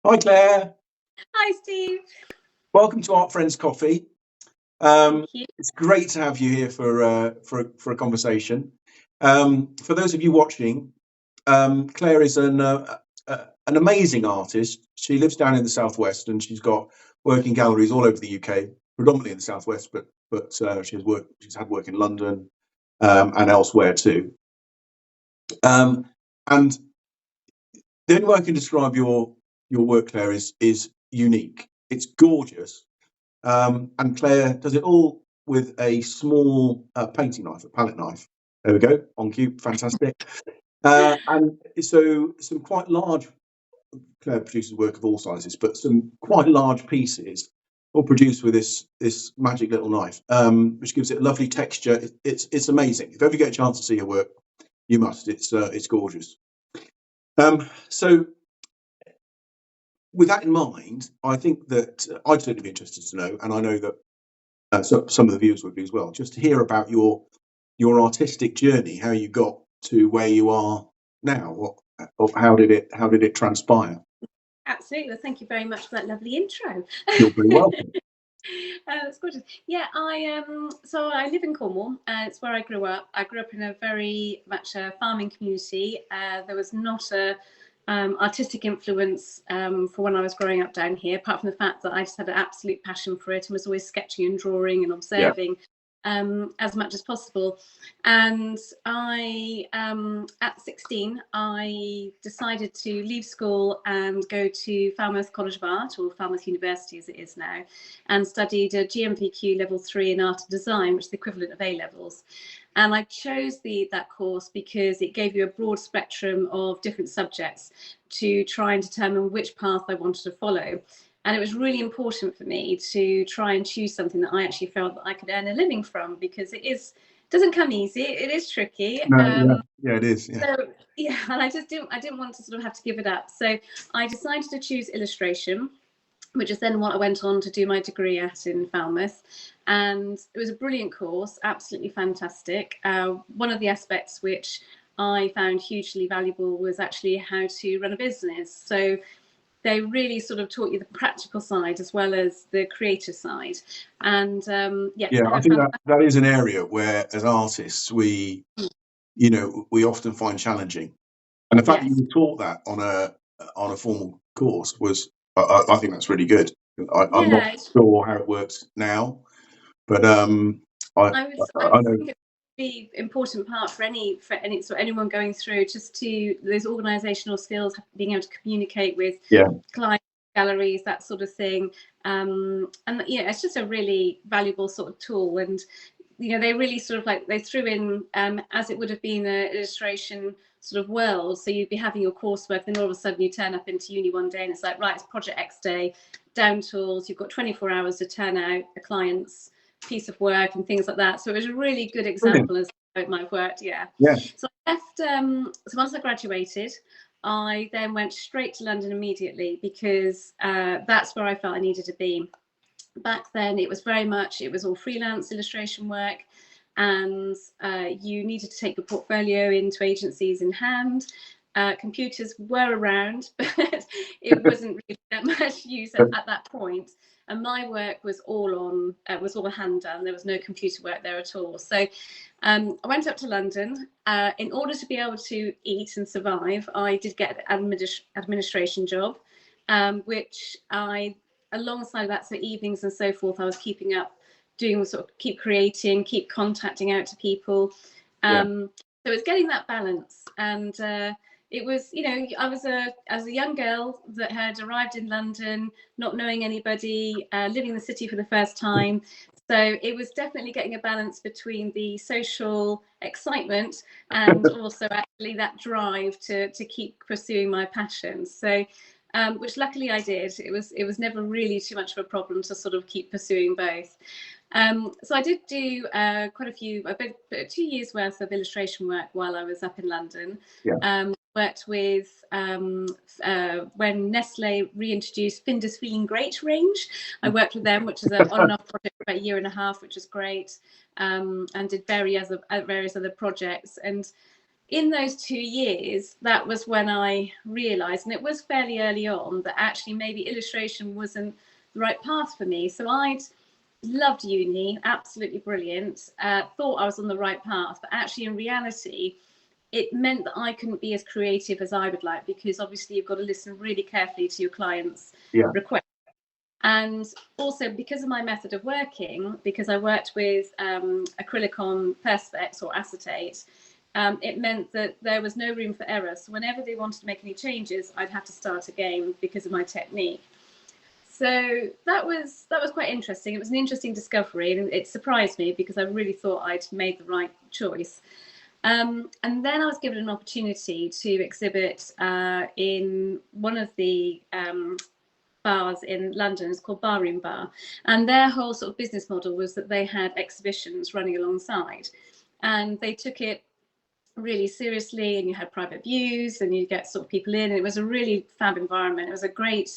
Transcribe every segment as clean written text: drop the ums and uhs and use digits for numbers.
Hi Claire, Hi, Steve. welcome to Art Friends Coffee. Thank you. It's great to have you here for a conversation. For those of you watching, Claire is an amazing artist. She lives down in the southwest, and she's got work in galleries all over the UK, predominantly in the southwest, but she's had work in London and elsewhere too. And the only way I can describe your work, Claire, is unique. It's gorgeous. And Claire does it all with a small painting knife, a palette knife. There we go, on cue, fantastic. And so some quite large, Claire produces work of all sizes, but some quite large pieces all produced with this magic little knife, which gives it a lovely texture. It's amazing. If ever you get a chance to see her work, you must. It's gorgeous. So with that in mind, I think that I'd certainly be interested to know, and I know that so some of the viewers would be as well, just to hear about your artistic journey, how you got to where you are now. How did it transpire? Absolutely. Well, thank you very much for that lovely intro. You're very welcome. That's gorgeous. Yeah, so I live in Cornwall. It's where I grew up. I grew up in a very much a farming community. There was not a artistic influence for when I was growing up down here, apart from the fact that I just had an absolute passion for it and was always sketching and drawing and Yeah, observing as much as possible. And at 16, I decided to leave school and go to Falmouth College of Art, or Falmouth University as it is now, and studied a GMVQ level 3 in art and design, which is the equivalent of A levels. And I chose that course because it gave you a broad spectrum of different subjects to try and determine which path I wanted to follow. And it was really important for me to try and choose something that I actually felt that I could earn a living from, because doesn't come easy. It is tricky. no, yeah, it is. Yeah, So yeah, and I didn't want to sort of have to give it up. So I decided to choose illustration, which is then what I went on to do my degree at in Falmouth. And it was a brilliant course, absolutely fantastic. One of the aspects which I found hugely valuable was actually how to run a business. So they really sort of taught you the practical side as well as the creative side. And yeah, yeah. I I had think fun. that is an area where, as artists, we often find challenging, and the fact that you Yes. were taught that on a formal course was, I think that's really good. I'm not Yeah, sure how it works now, but I I I would know. think it would be important part for anyone going through, just to those organisational skills, being able to communicate with Yeah, clients, galleries, that sort of thing. And yeah, it's just a really valuable sort of tool. And they really sort of like they threw in as it would have been an illustration sort of world. So you'd be having your coursework, then all of a sudden you turn up into uni one day and it's like, right, it's project X day, down tools, you've got 24 hours to turn out a client's piece of work and things like that. So it was a really good brilliant. example as how it might have worked. Yeah. Yeah, So I left. So once I graduated, I then went straight to London immediately, because that's where I felt I needed to be. Back then, it was all freelance illustration work, and you needed to take your portfolio into agencies in hand. Computers were around, but it wasn't really that much use but at that point. And my work was all hand done. There was no computer work there at all. So I went up to London. In order to be able to eat and survive, I did get an administration job, which alongside that, so evenings and so forth, I was keeping up, doing sort of keep creating, keep contacting out to people. yeah, So it's getting that balance. And it was, I was as a young girl that had arrived in London, not knowing anybody, living in the city for the first time. So it was definitely getting a balance between the social excitement and also actually that drive to keep pursuing my passions. So which luckily I did. It was never really too much of a problem to sort of keep pursuing both. So I did do quite about 2 years worth of illustration work while I was up in London. yeah. Worked with when Nestle reintroduced Finder's Feeling Great range. I worked with them, which is an on and off project for about a year and a half, which was great, and did various other projects. And in those 2 years, that was when I realised, and it was fairly early on, that actually maybe illustration wasn't the right path for me. So I'd loved uni, absolutely brilliant, thought I was on the right path, but actually in reality, it meant that I couldn't be as creative as I would like, because obviously you've got to listen really carefully to your clients' requests. And also because of my method of working, because I worked with acrylic on perspex or acetate, it meant that there was no room for error. So whenever they wanted to make any changes, I'd have to start again because of my technique. So that was quite interesting. It was an interesting discovery, and it surprised me because I really thought I'd made the right choice. And then I was given an opportunity to exhibit in one of the bars in London. It's called Barroom Bar, and their whole sort of business model was that they had exhibitions running alongside, and they took it really seriously, and you had private views and you get sort of people in, and it was a really fab environment. It was a great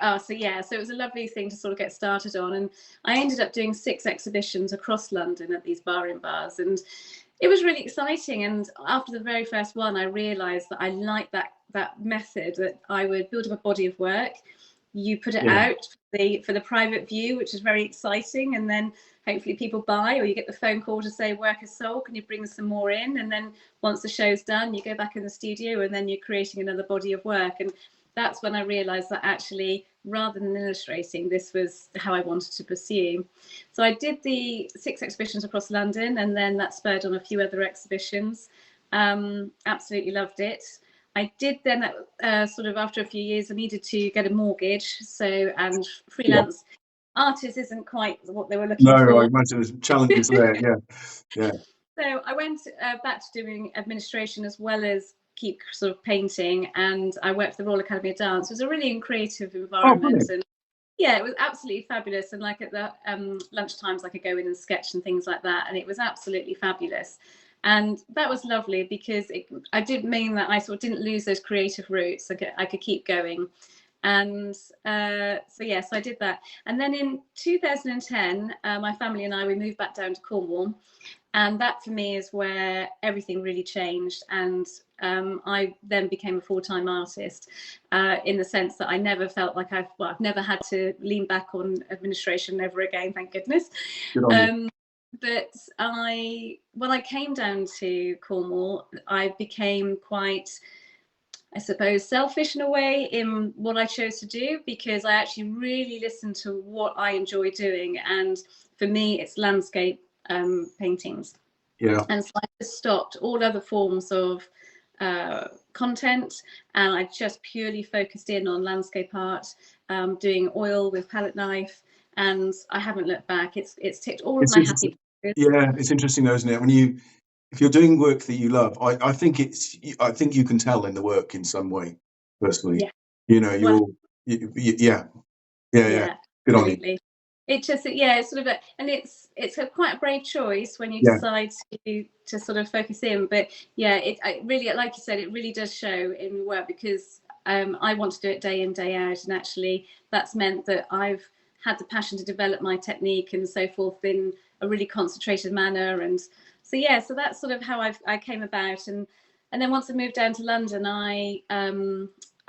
art. So yeah, so it was a lovely thing to sort of get started on, and I ended up doing 6 exhibitions across London at these barroom bars, and it was really exciting. And after the very first one, I realized that I liked that method, that I would build up a body of work, you put it out for the private view, which is very exciting, and then hopefully people buy, or you get the phone call to say work is sold, can you bring some more in? And then once the show's done, you go back in the studio, and then you're creating another body of work. And that's when I realized that actually, rather than illustrating, this was how I wanted to pursue. So I did the 6 exhibitions across London, and then that spurred on a few other exhibitions. Absolutely loved it. I did then, sort of after a few years, I needed to get a mortgage. So, and freelance artist isn't quite what they were looking for. No, I imagine there's challenges there. Yeah. So I went back to doing administration as well as keep sort of painting, and I worked for the Royal Academy of Dance. It was a really creative environment, and yeah, it was absolutely fabulous. And like at the lunch times, I could go in and sketch and things like that, and it was absolutely fabulous. And that was lovely because I did mean that I sort of didn't lose those creative roots. I could keep going. And so I did that. And then in 2010, my family and I, we moved back down to Cornwall. And that for me is where everything really changed. And I then became a full-time artist in the sense that I never felt like I've never had to lean back on administration ever again, thank goodness. But when I came down to Cornwall, I became quite, I suppose, selfish in a way in what I chose to do, because I actually really listened to what I enjoy doing. And for me, it's landscape paintings. And so I just stopped all other forms of content, and I just purely focused in on landscape art, doing oil with palette knife, and I haven't looked back. It's ticked all of my happy boxes. Yeah, it's interesting though, isn't it? If you're doing work that you love, I think you can tell in the work in some way, personally. You know, yeah. Good on you. It just, it's sort of and it's quite a brave choice when you decide to sort of focus in. But yeah, it really, like you said, it really does show in work, because I want to do it day in, day out, and actually that's meant that I've had the passion to develop my technique and so forth in a really concentrated manner. And so so that's sort of how I came about. And then once I moved down to London, I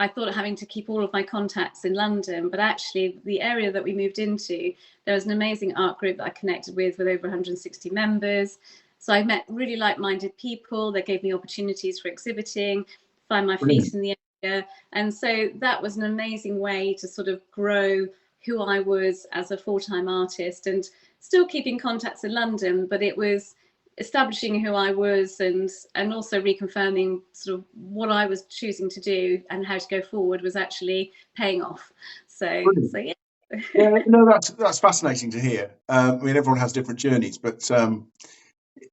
thought of having to keep all of my contacts in London, but actually the area that we moved into, there was an amazing art group that I connected with over 160 members. So I met really like-minded people. They gave me opportunities for exhibiting, find my feet in the area. And so that was an amazing way to sort of grow who I was as a full-time artist, and still keeping contacts in London, but it was establishing who I was, and also reconfirming sort of what I was choosing to do and how to go forward was actually paying off. So yeah. No, that's fascinating to hear. I mean, everyone has different journeys, but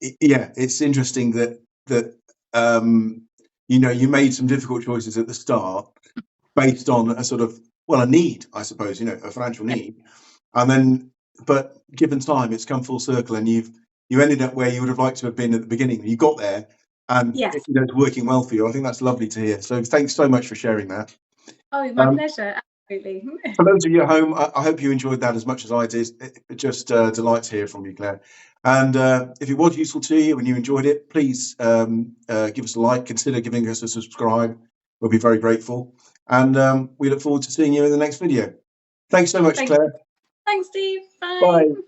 it's interesting that you made some difficult choices at the start based on a sort of a need, I suppose, a financial need, and then, but given time, it's come full circle, and you ended up where you would have liked to have been at the beginning. You got there, and it's working well for you. I think that's lovely to hear. So thanks so much for sharing that. Oh, my pleasure. Absolutely. For those of you at home, I hope you enjoyed that as much as I did. It just delight to hear from you, Claire. And if it was useful to you and you enjoyed it, please give us a like, consider giving us a subscribe. We'll be very grateful. And we look forward to seeing you in the next video. Thanks so much, Claire. Thanks, Steve. Bye. Bye.